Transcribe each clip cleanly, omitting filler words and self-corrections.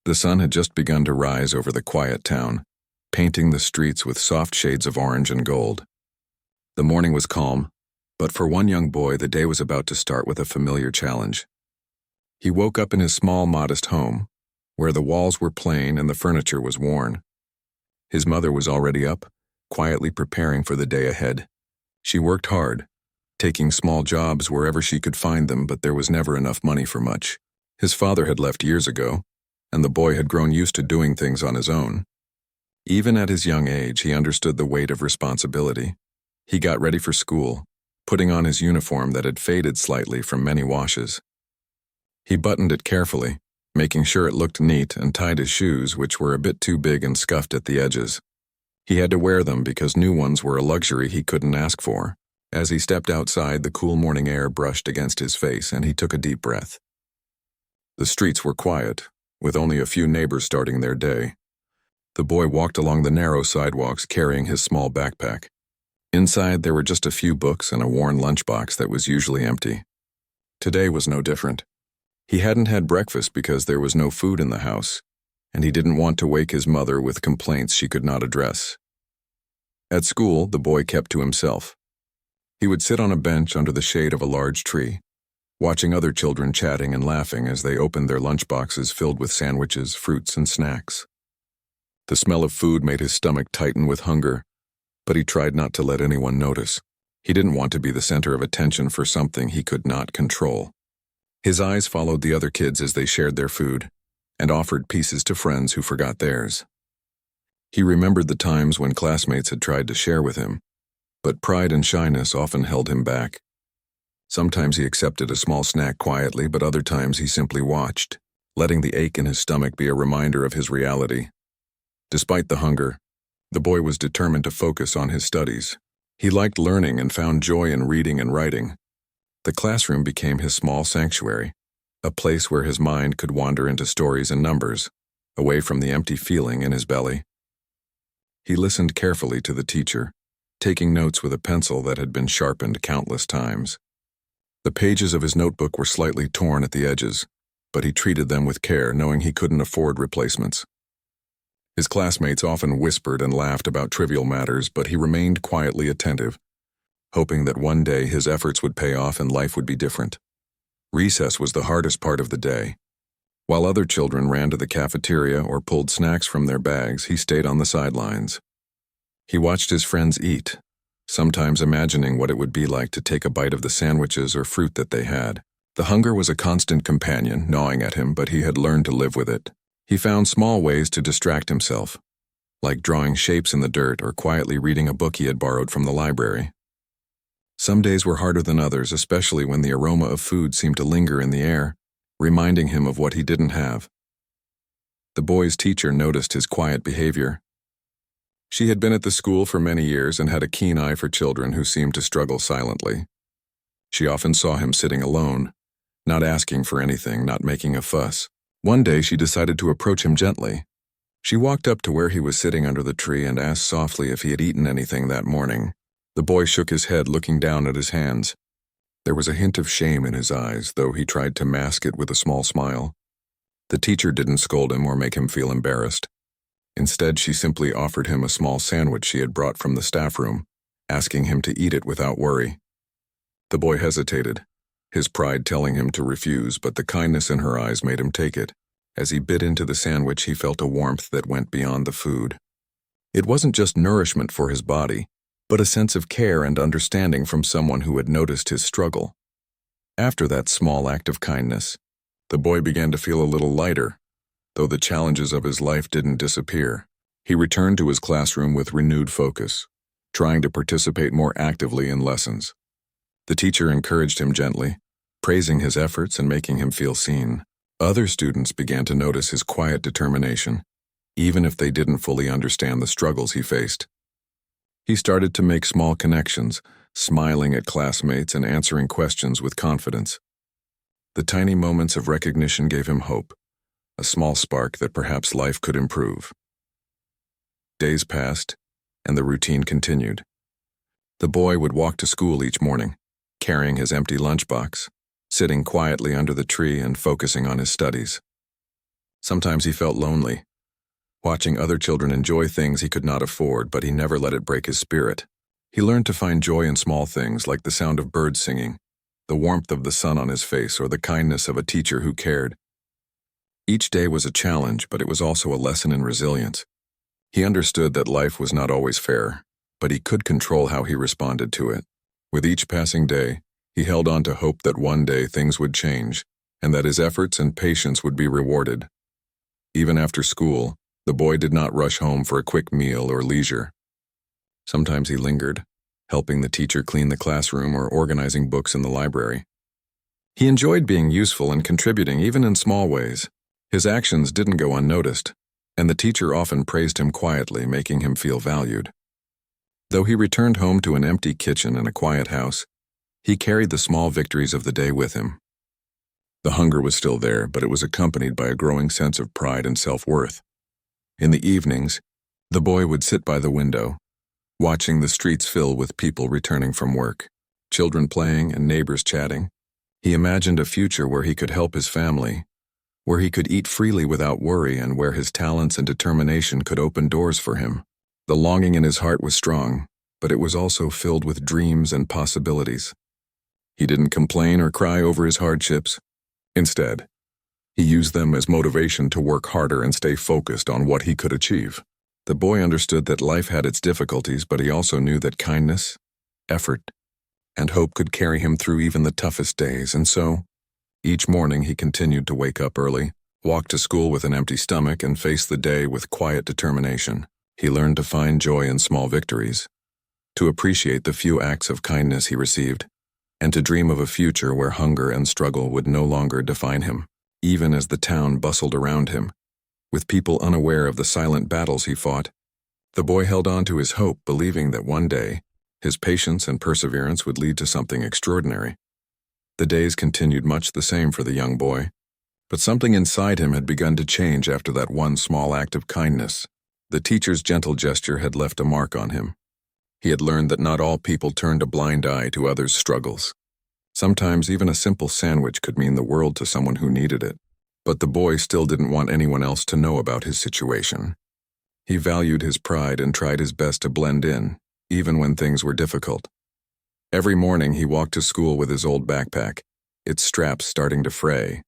The sun had just begun to rise over the quiet town, painting the streets with soft shades of orange and gold. The morning was calm, but for one young boy, the day was about to start with a familiar challenge. He woke up in his small, modest home, where the walls were plain and the furniture was worn. His mother was already up, quietly preparing for the day ahead. She worked hard, taking small jobs wherever she could find them, but there was never enough money for much. His father had left years ago, and the boy had grown used to doing things on his own. Even at his young age, he understood the weight of responsibility. He got ready for school, putting on his uniform that had faded slightly from many washes. He buttoned it carefully, making sure it looked neat, and tied his shoes, which were a bit too big and scuffed at the edges. He had to wear them because new ones were a luxury he couldn't ask for. As he stepped outside, the cool morning air brushed against his face, and he took a deep breath. The streets were quiet, with only a few neighbors starting their day. The boy walked along the narrow sidewalks carrying his small backpack. Inside, there were just a few books and a worn lunchbox that was usually empty. Today was no different. He hadn't had breakfast because there was no food in the house, and he didn't want to wake his mother with complaints she could not address. At school, the boy kept to himself. He would sit on a bench under the shade of a large tree, watching other children chatting and laughing as they opened their lunchboxes filled with sandwiches, fruits, and snacks. The smell of food made his stomach tighten with hunger, but he tried not to let anyone notice. He didn't want to be the center of attention for something he could not control. His eyes followed the other kids as they shared their food, and offered pieces to friends who forgot theirs. He remembered the times when classmates had tried to share with him, but pride and shyness often held him back. Sometimes he accepted a small snack quietly, but other times he simply watched, letting the ache in his stomach be a reminder of his reality. Despite the hunger, the boy was determined to focus on his studies. He liked learning and found joy in reading and writing. The classroom became his small sanctuary, a place where his mind could wander into stories and numbers, away from the empty feeling in his belly. He listened carefully to the teacher, taking notes with a pencil that had been sharpened countless times. The pages of his notebook were slightly torn at the edges, but he treated them with care, knowing he couldn't afford replacements. His classmates often whispered and laughed about trivial matters, but he remained quietly attentive, hoping that one day his efforts would pay off and life would be different. Recess was the hardest part of the day. While other children ran to the cafeteria or pulled snacks from their bags, he stayed on the sidelines. He watched his friends eat, sometimes imagining what it would be like to take a bite of the sandwiches or fruit that they had. The hunger was a constant companion, gnawing at him, but he had learned to live with it. He found small ways to distract himself, like drawing shapes in the dirt or quietly reading a book he had borrowed from the library. Some days were harder than others, especially when the aroma of food seemed to linger in the air, reminding him of what he didn't have. The boy's teacher noticed his quiet behavior. She had been at the school for many years and had a keen eye for children who seemed to struggle silently. She often saw him sitting alone, not asking for anything, not making a fuss. One day she decided to approach him gently. She walked up to where he was sitting under the tree and asked softly if he had eaten anything that morning. The boy shook his head, looking down at his hands. There was a hint of shame in his eyes, though he tried to mask it with a small smile. The teacher didn't scold him or make him feel embarrassed. Instead, she simply offered him a small sandwich she had brought from the staff room, asking him to eat it without worry. The boy hesitated, his pride telling him to refuse, but the kindness in her eyes made him take it. As he bit into the sandwich, he felt a warmth that went beyond the food. It wasn't just nourishment for his body, but a sense of care and understanding from someone who had noticed his struggle. After that small act of kindness, the boy began to feel a little lighter, though the challenges of his life didn't disappear. He returned to his classroom with renewed focus, trying to participate more actively in lessons. The teacher encouraged him gently, praising his efforts and making him feel seen. Other students began to notice his quiet determination, even if they didn't fully understand the struggles he faced. He started to make small connections, smiling at classmates and answering questions with confidence. The tiny moments of recognition gave him hope, a small spark that perhaps life could improve. Days passed, and the routine continued. The boy would walk to school each morning, carrying his empty lunchbox, sitting quietly under the tree and focusing on his studies. Sometimes he felt lonely, watching other children enjoy things he could not afford, but he never let it break his spirit. He learned to find joy in small things like the sound of birds singing, the warmth of the sun on his face, or the kindness of a teacher who cared. Each day was a challenge, but it was also a lesson in resilience. He understood that life was not always fair, but he could control how he responded to it. With each passing day, he held on to hope that one day things would change, and that his efforts and patience would be rewarded. Even after school, the boy did not rush home for a quick meal or leisure. Sometimes he lingered, helping the teacher clean the classroom or organizing books in the library. He enjoyed being useful and contributing even in small ways. His actions didn't go unnoticed, and the teacher often praised him quietly, making him feel valued. Though he returned home to an empty kitchen and a quiet house, he carried the small victories of the day with him. The hunger was still there, but it was accompanied by a growing sense of pride and self-worth. In the evenings, the boy would sit by the window, watching the streets fill with people returning from work, children playing and neighbors chatting. He imagined a future where he could help his family, where he could eat freely without worry, and where his talents and determination could open doors for him. The longing in his heart was strong, but it was also filled with dreams and possibilities. He didn't complain or cry over his hardships. Instead, he used them as motivation to work harder and stay focused on what he could achieve. The boy understood that life had its difficulties, but he also knew that kindness, effort, and hope could carry him through even the toughest days, and so, each morning he continued to wake up early, walk to school with an empty stomach, and face the day with quiet determination. He learned to find joy in small victories, to appreciate the few acts of kindness he received, and to dream of a future where hunger and struggle would no longer define him. Even as the town bustled around him, with people unaware of the silent battles he fought, the boy held on to his hope, believing that one day, his patience and perseverance would lead to something extraordinary. The days continued much the same for the young boy, but something inside him had begun to change after that one small act of kindness. The teacher's gentle gesture had left a mark on him. He had learned that not all people turned a blind eye to others' struggles. Sometimes even a simple sandwich could mean the world to someone who needed it. But the boy still didn't want anyone else to know about his situation. He valued his pride and tried his best to blend in, even when things were difficult. Every morning he walked to school with his old backpack, its straps starting to fray.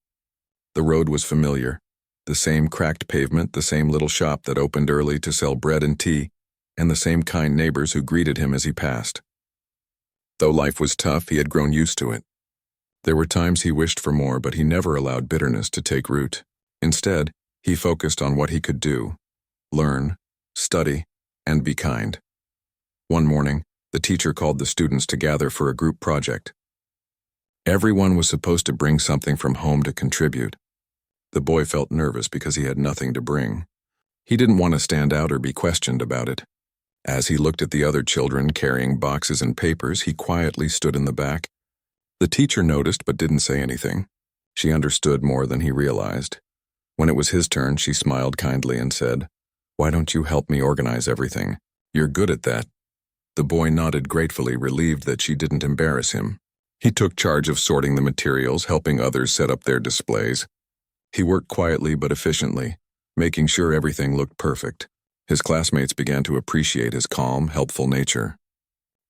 The road was familiar, the same cracked pavement, the same little shop that opened early to sell bread and tea, and the same kind neighbors who greeted him as he passed. Though life was tough, he had grown used to it. There were times he wished for more, but he never allowed bitterness to take root. Instead, he focused on what he could do: learn, study, and be kind. One morning, the teacher called the students to gather for a group project. Everyone was supposed to bring something from home to contribute. The boy felt nervous because he had nothing to bring. He didn't want to stand out or be questioned about it. As he looked at the other children carrying boxes and papers, he quietly stood in the back. The teacher noticed but didn't say anything. She understood more than he realized. When it was his turn, she smiled kindly and said, "Why don't you help me organize everything? You're good at that." The boy nodded gratefully, relieved that she didn't embarrass him. He took charge of sorting the materials, helping others set up their displays. He worked quietly but efficiently, making sure everything looked perfect. His classmates began to appreciate his calm, helpful nature.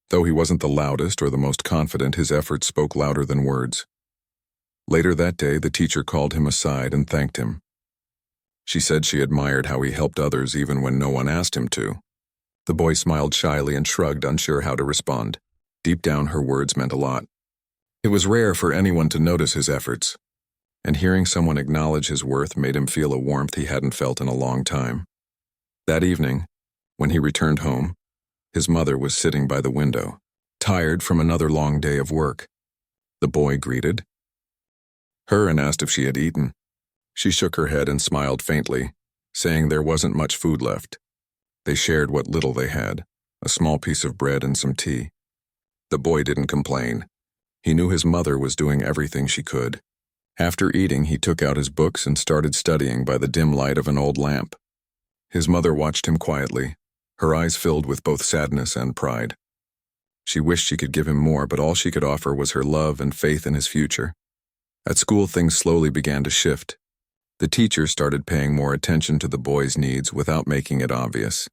Though he wasn't the loudest or the most confident, his efforts spoke louder than words. Later that day, the teacher called him aside and thanked him. She said she admired how he helped others even when no one asked him to. The boy smiled shyly and shrugged, unsure how to respond. Deep down, her words meant a lot. It was rare for anyone to notice his efforts, and hearing someone acknowledge his worth made him feel a warmth he hadn't felt in a long time. That evening, when he returned home, his mother was sitting by the window, tired from another long day of work. The boy greeted her and asked if she had eaten. She shook her head and smiled faintly, saying there wasn't much food left. They shared what little they had, a small piece of bread and some tea. The boy didn't complain. He knew his mother was doing everything she could. After eating, he took out his books and started studying by the dim light of an old lamp. His mother watched him quietly, her eyes filled with both sadness and pride. She wished she could give him more, but all she could offer was her love and faith in his future. At school, things slowly began to shift. The teacher started paying more attention to the boy's needs without making it obvious.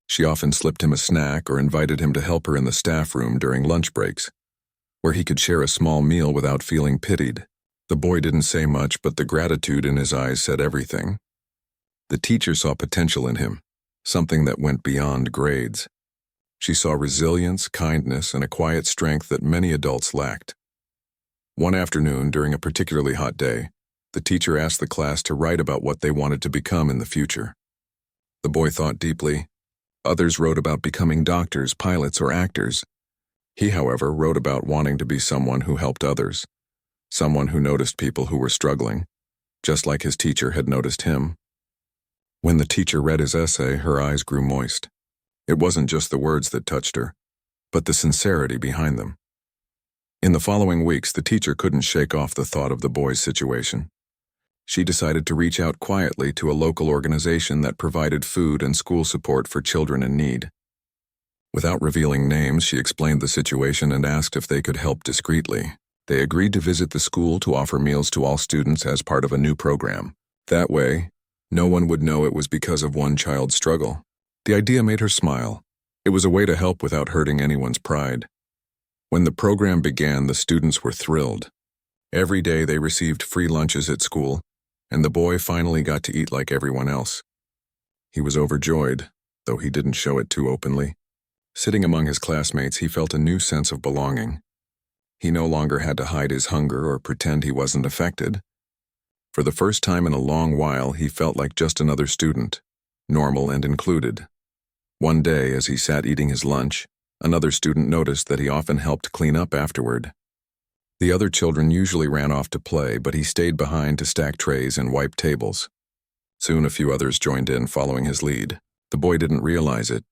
She often slipped him a snack or invited him to help her in the staff room during lunch breaks, where he could share a small meal without feeling pitied. The boy didn't say much, but the gratitude in his eyes said everything. The teacher saw potential in him, something that went beyond grades. She saw resilience, kindness, and a quiet strength that many adults lacked. One afternoon, during a particularly hot day, the teacher asked the class to write about what they wanted to become in the future. The boy thought deeply. Others wrote about becoming doctors, pilots, or actors. He, however, wrote about wanting to be someone who helped others, someone who noticed people who were struggling, just like his teacher had noticed him. When the teacher read his essay, her eyes grew moist. It wasn't just the words that touched her, but the sincerity behind them. In the following weeks, the teacher couldn't shake off the thought of the boy's situation. She decided to reach out quietly to a local organization that provided food and school support for children in need. Without revealing names, she explained the situation and asked if they could help discreetly. They agreed to visit the school to offer meals to all students as part of a new program. That way, no one would know it was because of one child's struggle. The idea made her smile. It was a way to help without hurting anyone's pride. When the program began, the students were thrilled. Every day they received free lunches at school, and the boy finally got to eat like everyone else. He was overjoyed, though he didn't show it too openly. Sitting among his classmates, he felt a new sense of belonging. He no longer had to hide his hunger or pretend he wasn't affected. For the first time in a long while, he felt like just another student, normal and included. One day, as he sat eating his lunch, another student noticed that he often helped clean up afterward. The other children usually ran off to play, but he stayed behind to stack trays and wipe tables. Soon a few others joined in, following his lead. The boy didn't realize it,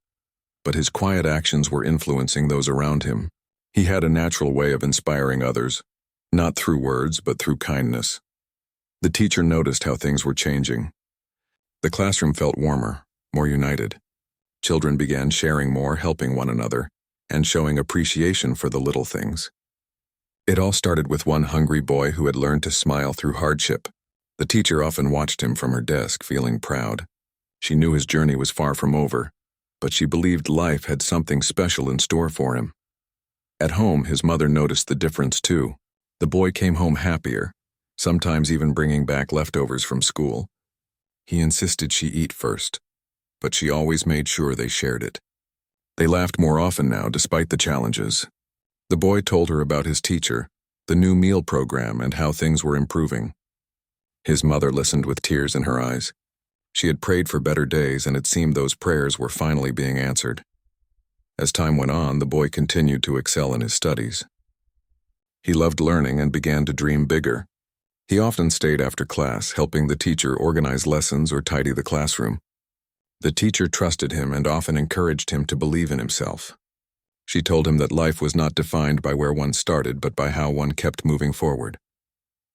but his quiet actions were influencing those around him. He had a natural way of inspiring others, not through words, but through kindness. The teacher noticed how things were changing. The classroom felt warmer, more united. Children began sharing more, helping one another, and showing appreciation for the little things. It all started with one hungry boy who had learned to smile through hardship. The teacher often watched him from her desk, feeling proud. She knew his journey was far from over, but she believed life had something special in store for him. At home, his mother noticed the difference too. The boy came home happier, sometimes even bringing back leftovers from school. He insisted she eat first, but she always made sure they shared it. They laughed more often now, despite the challenges. The boy told her about his teacher, the new meal program, and how things were improving. His mother listened with tears in her eyes. She had prayed for better days, and it seemed those prayers were finally being answered. As time went on, the boy continued to excel in his studies. He loved learning and began to dream bigger. He often stayed after class, helping the teacher organize lessons or tidy the classroom. The teacher trusted him and often encouraged him to believe in himself. She told him that life was not defined by where one started, but by how one kept moving forward.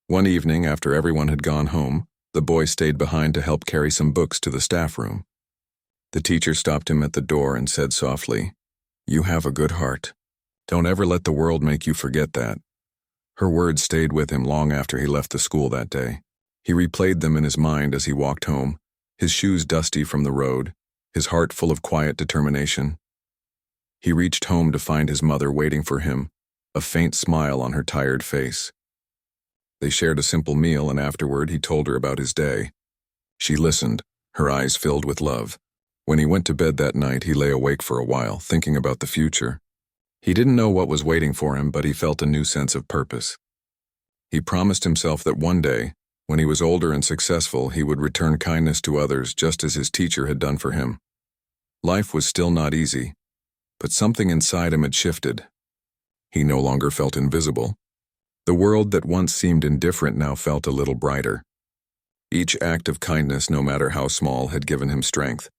One evening, after everyone had gone home, the boy stayed behind to help carry some books to the staff room. The teacher stopped him at the door and said softly, "You have a good heart. Don't ever let the world make you forget that." Her words stayed with him long after he left the school that day. He replayed them in his mind as he walked home, his shoes dusty from the road, his heart full of quiet determination. He reached home to find his mother waiting for him, a faint smile on her tired face. They shared a simple meal, and afterward he told her about his day. She listened, her eyes filled with love. When he went to bed that night, he lay awake for a while, thinking about the future. He didn't know what was waiting for him, but he felt a new sense of purpose. He promised himself that one day, when he was older and successful, he would return kindness to others just as his teacher had done for him. Life was still not easy, but something inside him had shifted. He no longer felt invisible. The world that once seemed indifferent now felt a little brighter. Each act of kindness, no matter how small, had given him strength.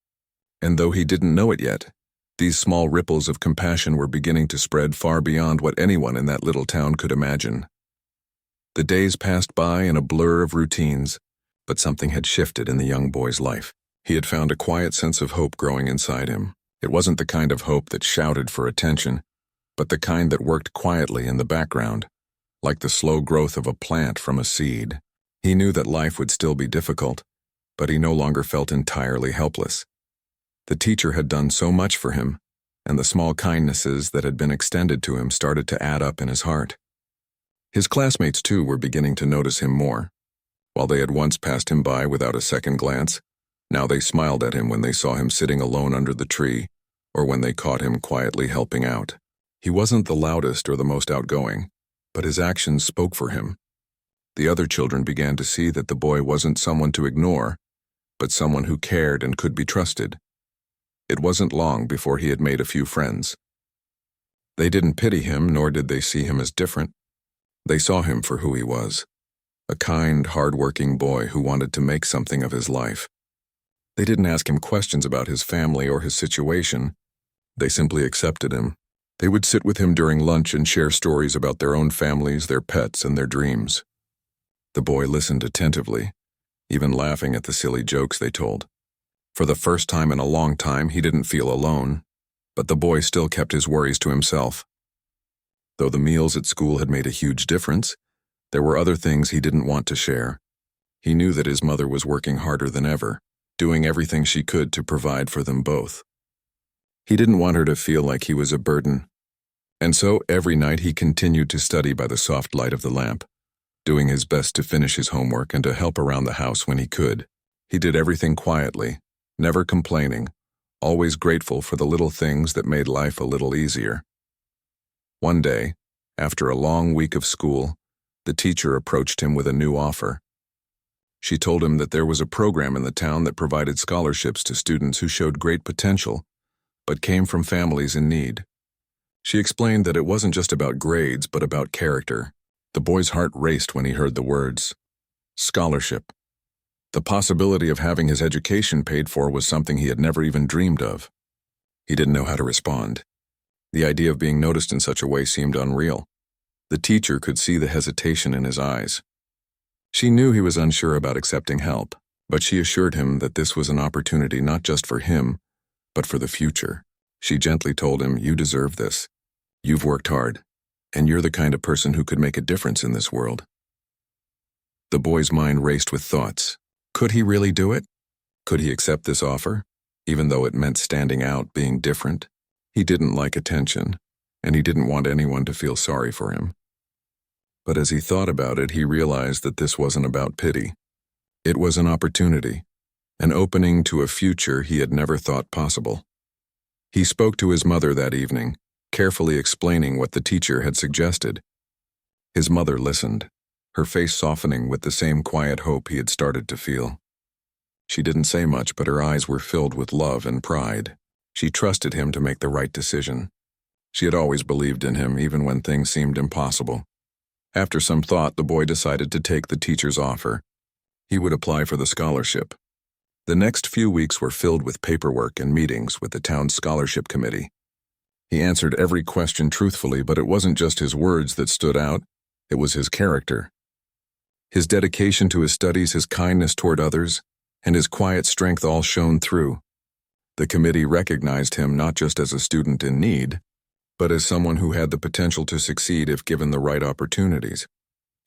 And though he didn't know it yet, these small ripples of compassion were beginning to spread far beyond what anyone in that little town could imagine. The days passed by in a blur of routines, but something had shifted in the young boy's life. He had found a quiet sense of hope growing inside him. It wasn't the kind of hope that shouted for attention, but the kind that worked quietly in the background, like the slow growth of a plant from a seed. He knew that life would still be difficult, but he no longer felt entirely helpless. The teacher had done so much for him, and the small kindnesses that had been extended to him started to add up in his heart. His classmates, too, were beginning to notice him more. While they had once passed him by without a second glance, now they smiled at him when they saw him sitting alone under the tree, or when they caught him quietly helping out. He wasn't the loudest or the most outgoing, but his actions spoke for him. The other children began to see that the boy wasn't someone to ignore, but someone who cared and could be trusted. It wasn't long before he had made a few friends. They didn't pity him, nor did they see him as different. They saw him for who he was, a kind, hard-working boy who wanted to make something of his life. They didn't ask him questions about his family or his situation. They simply accepted him. They would sit with him during lunch and share stories about their own families, their pets, and their dreams. The boy listened attentively, even laughing at the silly jokes they told. For the first time in a long time, he didn't feel alone, but the boy still kept his worries to himself. Though the meals at school had made a huge difference, there were other things he didn't want to share. He knew that his mother was working harder than ever, doing everything she could to provide for them both. He didn't want her to feel like he was a burden, and so every night he continued to study by the soft light of the lamp, doing his best to finish his homework and to help around the house when he could. He did everything quietly, never complaining, always grateful for the little things that made life a little easier. One day, after a long week of school, the teacher approached him with a new offer. She told him that there was a program in the town that provided scholarships to students who showed great potential, but came from families in need. She explained that it wasn't just about grades, but about character. The boy's heart raced when he heard the words, scholarship. The possibility of having his education paid for was something he had never even dreamed of. He didn't know how to respond. The idea of being noticed in such a way seemed unreal. The teacher could see the hesitation in his eyes. She knew he was unsure about accepting help, but she assured him that this was an opportunity not just for him, but for the future. She gently told him, "You deserve this. You've worked hard, and you're the kind of person who could make a difference in this world." The boy's mind raced with thoughts. Could he really do it? Could he accept this offer, even though it meant standing out, being different? He didn't like attention, and he didn't want anyone to feel sorry for him. But as he thought about it, he realized that this wasn't about pity. It was an opportunity, an opening to a future he had never thought possible. He spoke to his mother that evening, carefully explaining what the teacher had suggested. His mother listened, her face softening with the same quiet hope he had started to feel. She didn't say much, but her eyes were filled with love and pride. She trusted him to make the right decision. She had always believed in him, even when things seemed impossible. After some thought, the boy decided to take the teacher's offer. He would apply for the scholarship. The next few weeks were filled with paperwork and meetings with the town's scholarship committee. He answered every question truthfully, but it wasn't just his words that stood out, it was his character. His dedication to his studies, his kindness toward others, and his quiet strength all shone through. The committee recognized him not just as a student in need, but as someone who had the potential to succeed if given the right opportunities.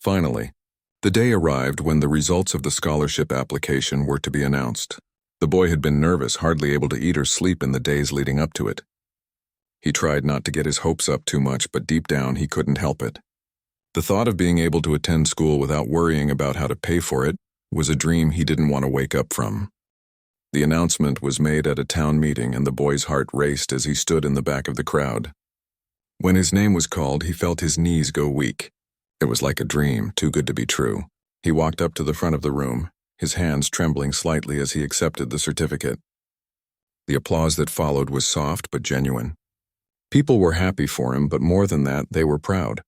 Finally, the day arrived when the results of the scholarship application were to be announced. The boy had been nervous, hardly able to eat or sleep in the days leading up to it. He tried not to get his hopes up too much, but deep down he couldn't help it. The thought of being able to attend school without worrying about how to pay for it was a dream he didn't want to wake up from. The announcement was made at a town meeting, and the boy's heart raced as he stood in the back of the crowd. When his name was called, he felt his knees go weak. It was like a dream, too good to be true. He walked up to the front of the room, his hands trembling slightly as he accepted the certificate. The applause that followed was soft but genuine. People were happy for him, but more than that, they were proud.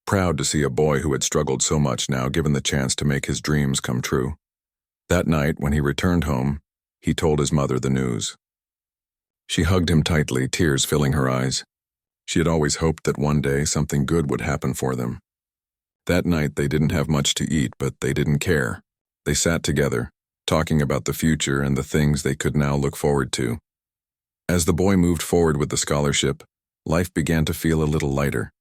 Proud to see a boy who had struggled so much now given the chance to make his dreams come true. That night, when he returned home, he told his mother the news. She hugged him tightly, tears filling her eyes. She had always hoped that one day something good would happen for them. That night they didn't have much to eat, but they didn't care. They sat together, talking about the future and the things they could now look forward to. As the boy moved forward with the scholarship, life began to feel a little lighter.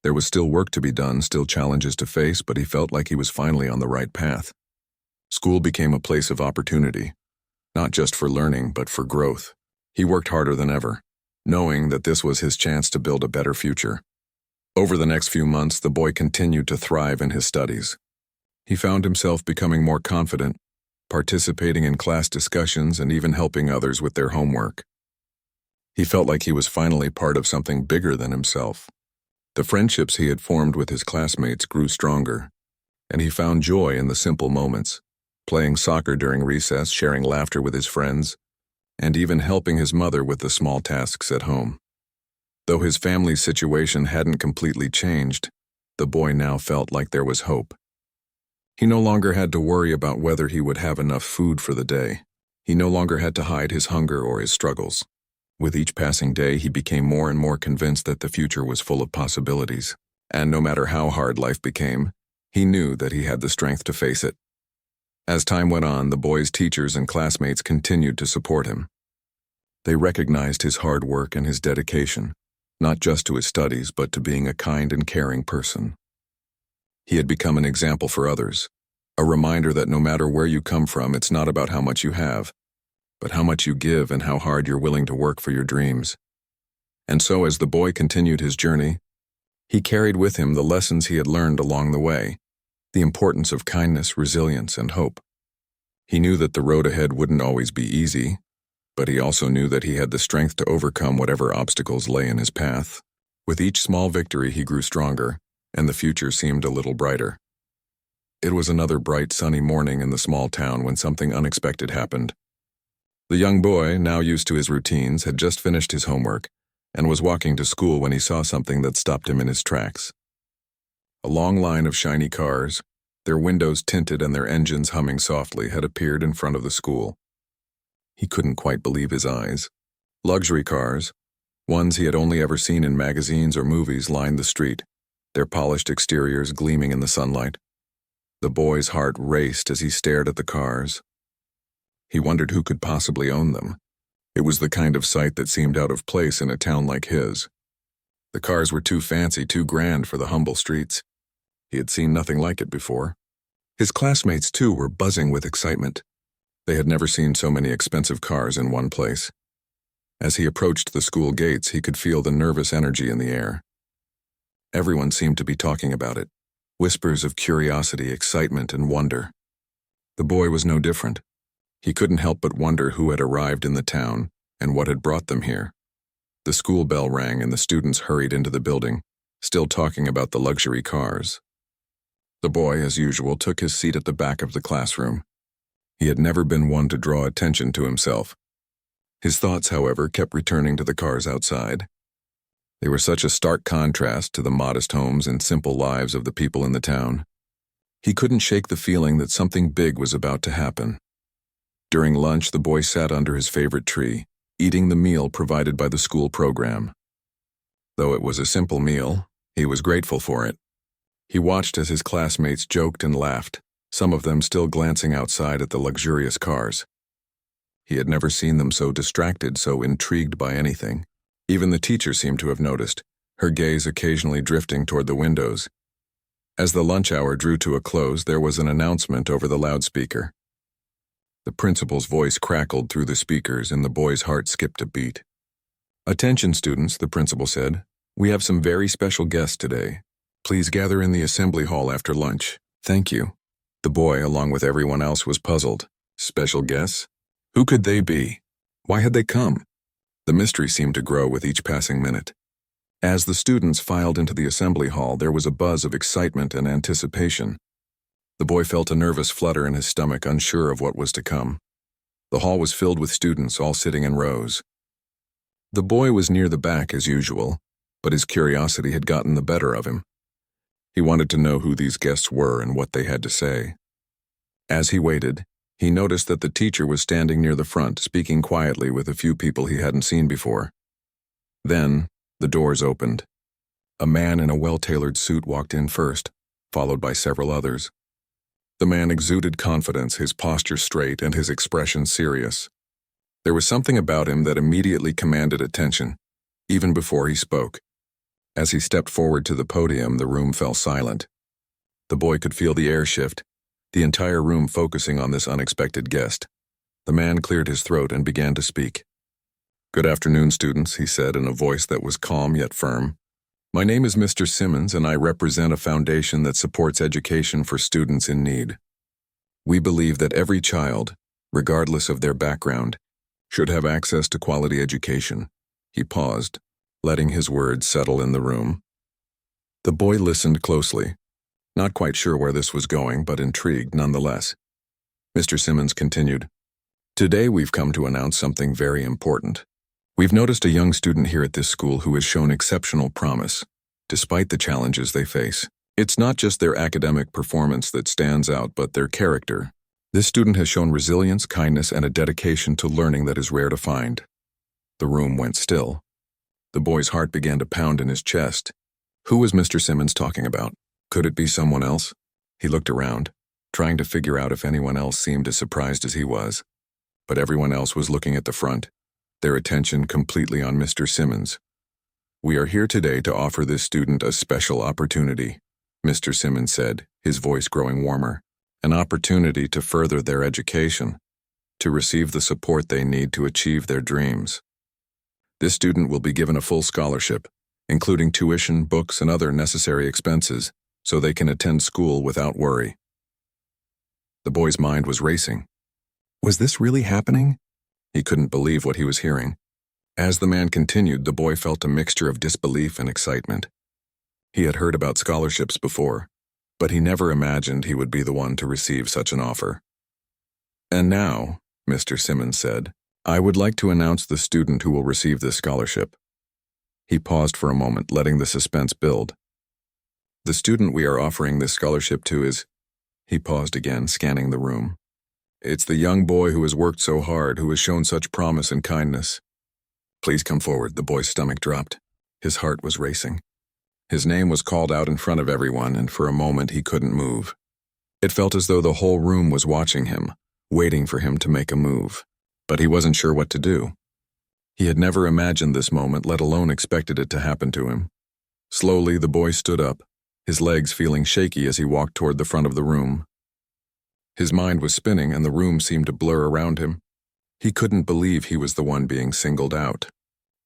There was still work to be done, still challenges to face, but he felt like he was finally on the right path. School became a place of opportunity, not just for learning, but for growth. He worked harder than ever, knowing that this was his chance to build a better future. Over the next few months, the boy continued to thrive in his studies. He found himself becoming more confident, participating in class discussions and even helping others with their homework. He felt like he was finally part of something bigger than himself. The friendships he had formed with his classmates grew stronger, and he found joy in the simple moments, playing soccer during recess, sharing laughter with his friends, and even helping his mother with the small tasks at home. Though his family's situation hadn't completely changed, the boy now felt like there was hope. He no longer had to worry about whether he would have enough food for the day. He no longer had to hide his hunger or his struggles. With each passing day, he became more and more convinced that the future was full of possibilities. And no matter how hard life became, he knew that he had the strength to face it. As time went on, the boy's teachers and classmates continued to support him. They recognized his hard work and his dedication, not just to his studies, but to being a kind and caring person. He had become an example for others, a reminder that no matter where you come from, it's not about how much you have, but how much you give and how hard you're willing to work for your dreams. And so as the boy continued his journey, he carried with him the lessons he had learned along the way, the importance of kindness, resilience, and hope. He knew that the road ahead wouldn't always be easy, but he also knew that he had the strength to overcome whatever obstacles lay in his path. With each small victory, he grew stronger, and the future seemed a little brighter. It was another bright, sunny morning in the small town when something unexpected happened. The young boy, now used to his routines, had just finished his homework and was walking to school when he saw something that stopped him in his tracks. A long line of shiny cars, their windows tinted and their engines humming softly, had appeared in front of the school. He couldn't quite believe his eyes. Luxury cars, ones he had only ever seen in magazines or movies, lined the street, their polished exteriors gleaming in the sunlight. The boy's heart raced as he stared at the cars. He wondered who could possibly own them. It was the kind of sight that seemed out of place in a town like his. The cars were too fancy, too grand for the humble streets. He had seen nothing like it before. His classmates, too, were buzzing with excitement. They had never seen so many expensive cars in one place. As he approached the school gates, he could feel the nervous energy in the air. Everyone seemed to be talking about it, whispers of curiosity, excitement, and wonder. The boy was no different. He couldn't help but wonder who had arrived in the town and what had brought them here. The school bell rang and the students hurried into the building, still talking about the luxury cars. The boy, as usual, took his seat at the back of the classroom. He had never been one to draw attention to himself. His thoughts, however, kept returning to the cars outside. They were such a stark contrast to the modest homes and simple lives of the people in the town. He couldn't shake the feeling that something big was about to happen. During lunch, the boy sat under his favorite tree, eating the meal provided by the school program. Though it was a simple meal, he was grateful for it. He watched as his classmates joked and laughed, some of them still glancing outside at the luxurious cars. He had never seen them so distracted, so intrigued by anything. Even the teacher seemed to have noticed, her gaze occasionally drifting toward the windows. As the lunch hour drew to a close, there was an announcement over the loudspeaker. The principal's voice crackled through the speakers, and the boy's heart skipped a beat. "Attention, students," the principal said. "We have some very special guests today. Please gather in the assembly hall after lunch. Thank you." The boy, along with everyone else, was puzzled. Special guests? Who could they be? Why had they come? The mystery seemed to grow with each passing minute. As the students filed into the assembly hall, there was a buzz of excitement and anticipation. The boy felt a nervous flutter in his stomach, unsure of what was to come. The hall was filled with students, all sitting in rows. The boy was near the back as usual, but his curiosity had gotten the better of him. He wanted to know who these guests were and what they had to say. As he waited, he noticed that the teacher was standing near the front, speaking quietly with a few people he hadn't seen before. Then, the doors opened. A man in a well-tailored suit walked in first, followed by several others. The man exuded confidence, his posture straight and his expression serious. There was something about him that immediately commanded attention, even before he spoke. As he stepped forward to the podium, the room fell silent. The boy could feel the air shift, the entire room focusing on this unexpected guest. The man cleared his throat and began to speak. "Good afternoon, students," he said in a voice that was calm yet firm. "My name is Mr. Simmons, and I represent a foundation that supports education for students in need. We believe that every child, regardless of their background, should have access to quality education." He paused, letting his words settle in the room. The boy listened closely, not quite sure where this was going, but intrigued nonetheless. Mr. Simmons continued, "Today we've come to announce something very important. We've noticed a young student here at this school who has shown exceptional promise, despite the challenges they face. It's not just their academic performance that stands out, but their character. This student has shown resilience, kindness, and a dedication to learning that is rare to find." The room went still. The boy's heart began to pound in his chest. Who was Mr. Simmons talking about? Could it be someone else? He looked around, trying to figure out if anyone else seemed as surprised as he was. But everyone else was looking at the front, their attention completely on Mr. Simmons. "We are here today to offer this student a special opportunity," Mr. Simmons said, his voice growing warmer. "An opportunity to further their education, to receive the support they need to achieve their dreams. This student will be given a full scholarship, including tuition, books, and other necessary expenses, so they can attend school without worry." The boy's mind was racing. Was this really happening? He couldn't believe what he was hearing. As the man continued, the boy felt a mixture of disbelief and excitement. He had heard about scholarships before, but he never imagined he would be the one to receive such an offer. "And now," Mr. Simmons said, "I would like to announce the student who will receive this scholarship." He paused for a moment, letting the suspense build. "The student we are offering this scholarship to is—" He paused again, scanning the room. "It's the young boy who has worked so hard, who has shown such promise and kindness. Please come forward." The boy's stomach dropped. His heart was racing. His name was called out in front of everyone, and for a moment he couldn't move. It felt as though the whole room was watching him, waiting for him to make a move. But he wasn't sure what to do. He had never imagined this moment, let alone expected it to happen to him. Slowly, the boy stood up, his legs feeling shaky as he walked toward the front of the room. His mind was spinning, and the room seemed to blur around him. He couldn't believe he was the one being singled out.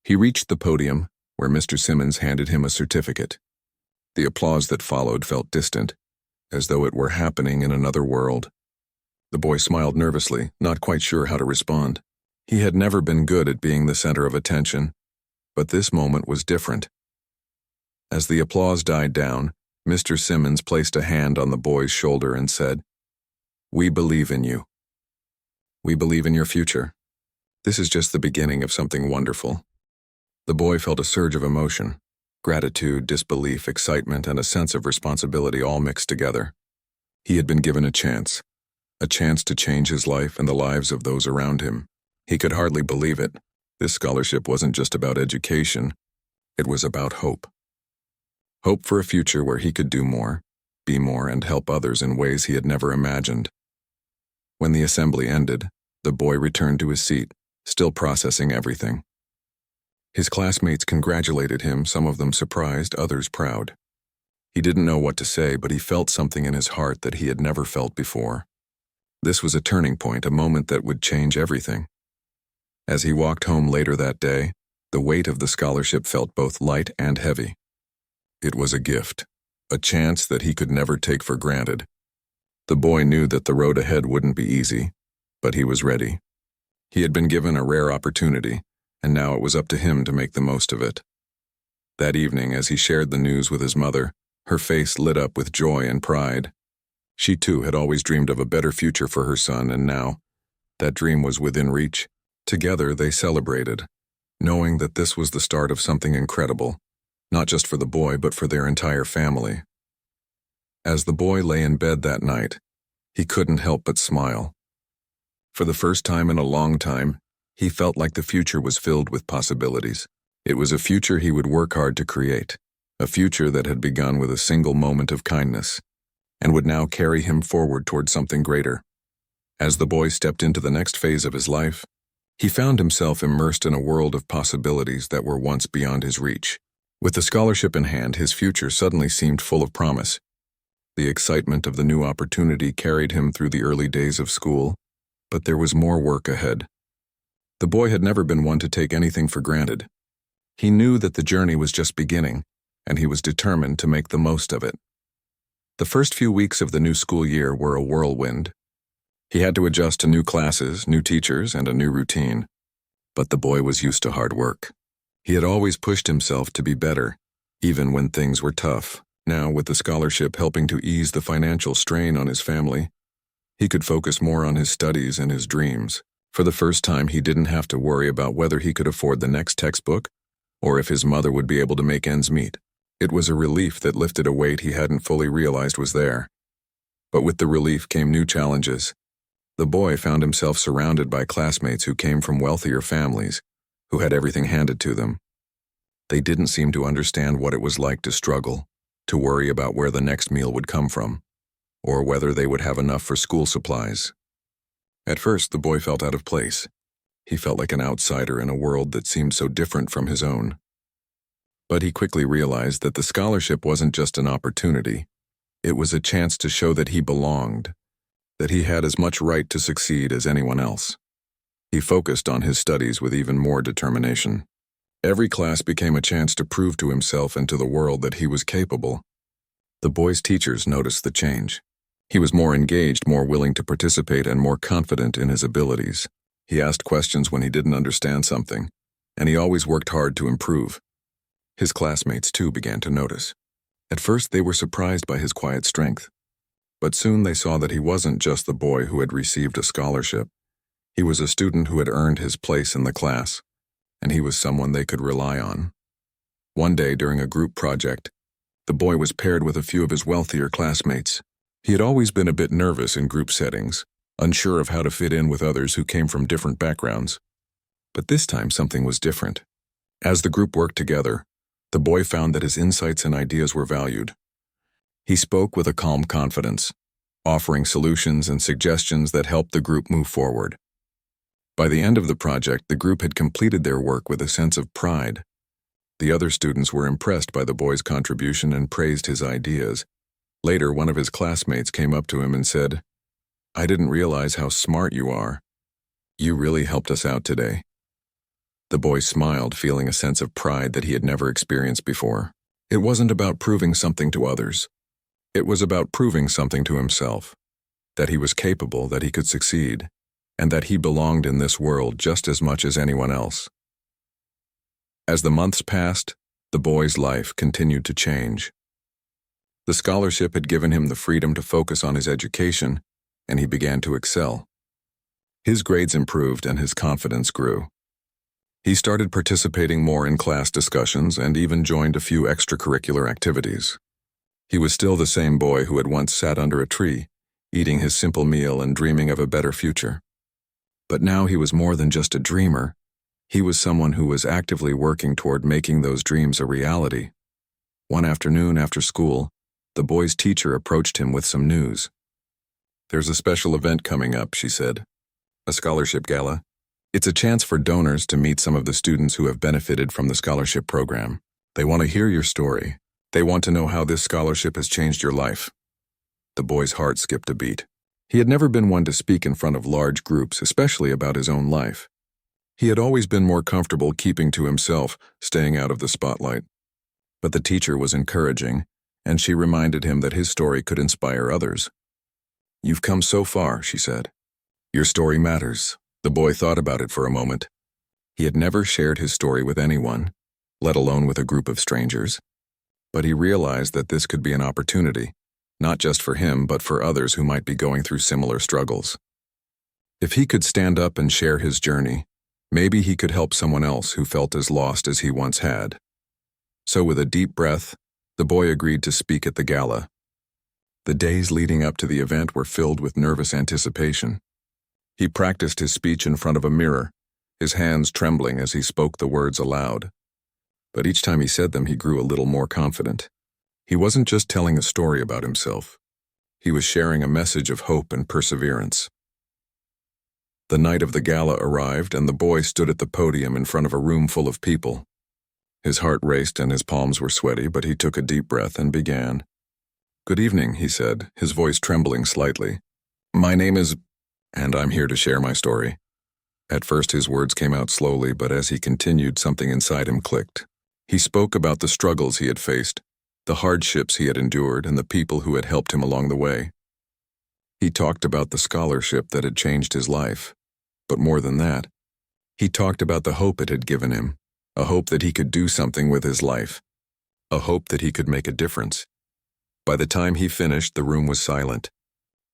He reached the podium, where Mr. Simmons handed him a certificate. The applause that followed felt distant, as though it were happening in another world. The boy smiled nervously, not quite sure how to respond. He had never been good at being the center of attention, but this moment was different. As the applause died down, Mr. Simmons placed a hand on the boy's shoulder and said, "We believe in you. We believe in your future. This is just the beginning of something wonderful." The boy felt a surge of emotion, gratitude, disbelief, excitement, and a sense of responsibility all mixed together. He had been given a chance to change his life and the lives of those around him. He could hardly believe it. This scholarship wasn't just about education, it was about hope. Hope for a future where he could do more, be more, and help others in ways he had never imagined. When the assembly ended, the boy returned to his seat, still processing everything. His classmates congratulated him, some of them surprised, others proud. He didn't know what to say, but he felt something in his heart that he had never felt before. This was a turning point, a moment that would change everything. As he walked home later that day, the weight of the scholarship felt both light and heavy. It was a gift, a chance that he could never take for granted. The boy knew that the road ahead wouldn't be easy, but he was ready. He had been given a rare opportunity, and now it was up to him to make the most of it. That evening, as he shared the news with his mother, her face lit up with joy and pride. She too had always dreamed of a better future for her son, and now, that dream was within reach. Together they celebrated, knowing that this was the start of something incredible, not just for the boy but for their entire family. As the boy lay in bed that night, he couldn't help but smile. For the first time in a long time, he felt like the future was filled with possibilities. It was a future he would work hard to create, a future that had begun with a single moment of kindness, and would now carry him forward toward something greater. As the boy stepped into the next phase of his life, he found himself immersed in a world of possibilities that were once beyond his reach. With the scholarship in hand, his future suddenly seemed full of promise. The excitement of the new opportunity carried him through the early days of school, but there was more work ahead. The boy had never been one to take anything for granted. He knew that the journey was just beginning, and he was determined to make the most of it. The first few weeks of the new school year were a whirlwind. He had to adjust to new classes, new teachers, and a new routine. But the boy was used to hard work. He had always pushed himself to be better, even when things were tough. Now, with the scholarship helping to ease the financial strain on his family, he could focus more on his studies and his dreams. For the first time, he didn't have to worry about whether he could afford the next textbook or if his mother would be able to make ends meet. It was a relief that lifted a weight he hadn't fully realized was there. But with the relief came new challenges. The boy found himself surrounded by classmates who came from wealthier families, who had everything handed to them. They didn't seem to understand what it was like to struggle, to worry about where the next meal would come from, or whether they would have enough for school supplies. At first, the boy felt out of place. He felt like an outsider in a world that seemed so different from his own. But he quickly realized that the scholarship wasn't just an opportunity. It was a chance to show that he belonged, that he had as much right to succeed as anyone else. He focused on his studies with even more determination. Every class became a chance to prove to himself and to the world that he was capable. The boy's teachers noticed the change. He was more engaged, more willing to participate, and more confident in his abilities. He asked questions when he didn't understand something, and he always worked hard to improve. His classmates, too, began to notice. At first, they were surprised by his quiet strength. But soon they saw that he wasn't just the boy who had received a scholarship. He was a student who had earned his place in the class, and he was someone they could rely on. One day, during a group project, the boy was paired with a few of his wealthier classmates. He had always been a bit nervous in group settings, unsure of how to fit in with others who came from different backgrounds. But this time something was different. As the group worked together, the boy found that his insights and ideas were valued. He spoke with a calm confidence, offering solutions and suggestions that helped the group move forward. By the end of the project, the group had completed their work with a sense of pride. The other students were impressed by the boy's contribution and praised his ideas. Later, one of his classmates came up to him and said, "I didn't realize how smart you are. You really helped us out today." The boy smiled, feeling a sense of pride that he had never experienced before. It wasn't about proving something to others. It was about proving something to himself, that he was capable, that he could succeed, and that he belonged in this world just as much as anyone else. As the months passed, the boy's life continued to change. The scholarship had given him the freedom to focus on his education, and he began to excel. His grades improved and his confidence grew. He started participating more in class discussions and even joined a few extracurricular activities. He was still the same boy who had once sat under a tree, eating his simple meal and dreaming of a better future. But now he was more than just a dreamer. He was someone who was actively working toward making those dreams a reality. One afternoon after school, the boy's teacher approached him with some news. "There's a special event coming up," she said. "A scholarship gala. It's a chance for donors to meet some of the students who have benefited from the scholarship program. They want to hear your story. They want to know how this scholarship has changed your life." The boy's heart skipped a beat. He had never been one to speak in front of large groups, especially about his own life. He had always been more comfortable keeping to himself, staying out of the spotlight. But the teacher was encouraging, and she reminded him that his story could inspire others. "You've come so far," she said. "Your story matters." The boy thought about it for a moment. He had never shared his story with anyone, let alone with a group of strangers. But he realized that this could be an opportunity, not just for him, but for others who might be going through similar struggles. If he could stand up and share his journey, maybe he could help someone else who felt as lost as he once had. So with a deep breath, the boy agreed to speak at the gala. The days leading up to the event were filled with nervous anticipation. He practiced his speech in front of a mirror, his hands trembling as he spoke the words aloud. But each time he said them, he grew a little more confident. He wasn't just telling a story about himself. He was sharing a message of hope and perseverance. The night of the gala arrived, and the boy stood at the podium in front of a room full of people. His heart raced and his palms were sweaty, but he took a deep breath and began. "Good evening," he said, his voice trembling slightly. "My name is, and I'm here to share my story." At first his words came out slowly, but as he continued, something inside him clicked. He spoke about the struggles he had faced, the hardships he had endured, and the people who had helped him along the way. He talked about the scholarship that had changed his life. But more than that, he talked about the hope it had given him, a hope that he could do something with his life, a hope that he could make a difference. By the time he finished, the room was silent.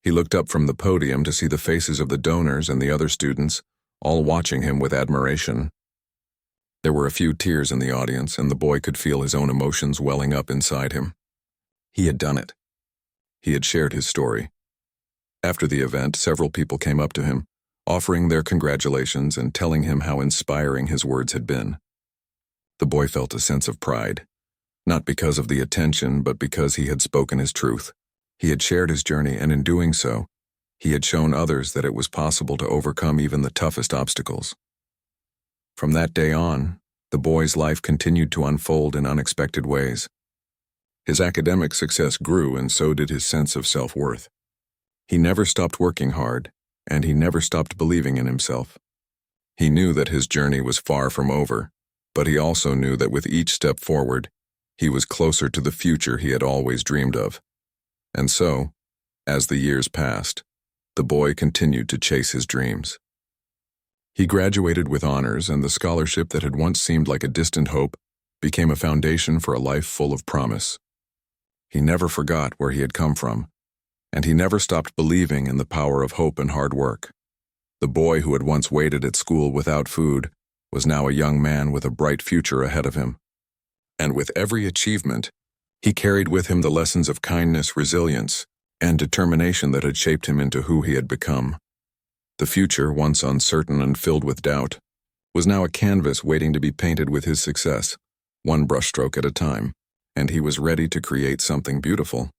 He looked up from the podium to see the faces of the donors and the other students, all watching him with admiration. There were a few tears in the audience, and the boy could feel his own emotions welling up inside him. He had done it. He had shared his story. After the event, several people came up to him, offering their congratulations and telling him how inspiring his words had been. The boy felt a sense of pride, not because of the attention, but because he had spoken his truth. He had shared his journey, and in doing so, he had shown others that it was possible to overcome even the toughest obstacles. From that day on, the boy's life continued to unfold in unexpected ways. His academic success grew, and so did his sense of self-worth. He never stopped working hard, and he never stopped believing in himself. He knew that his journey was far from over, but he also knew that with each step forward, he was closer to the future he had always dreamed of. And so, as the years passed, the boy continued to chase his dreams. He graduated with honors, and the scholarship that had once seemed like a distant hope became a foundation for a life full of promise. He never forgot where he had come from, and he never stopped believing in the power of hope and hard work. The boy who had once waited at school without food was now a young man with a bright future ahead of him. And with every achievement, he carried with him the lessons of kindness, resilience, and determination that had shaped him into who he had become. The future, once uncertain and filled with doubt, was now a canvas waiting to be painted with his success, one brushstroke at a time, and he was ready to create something beautiful.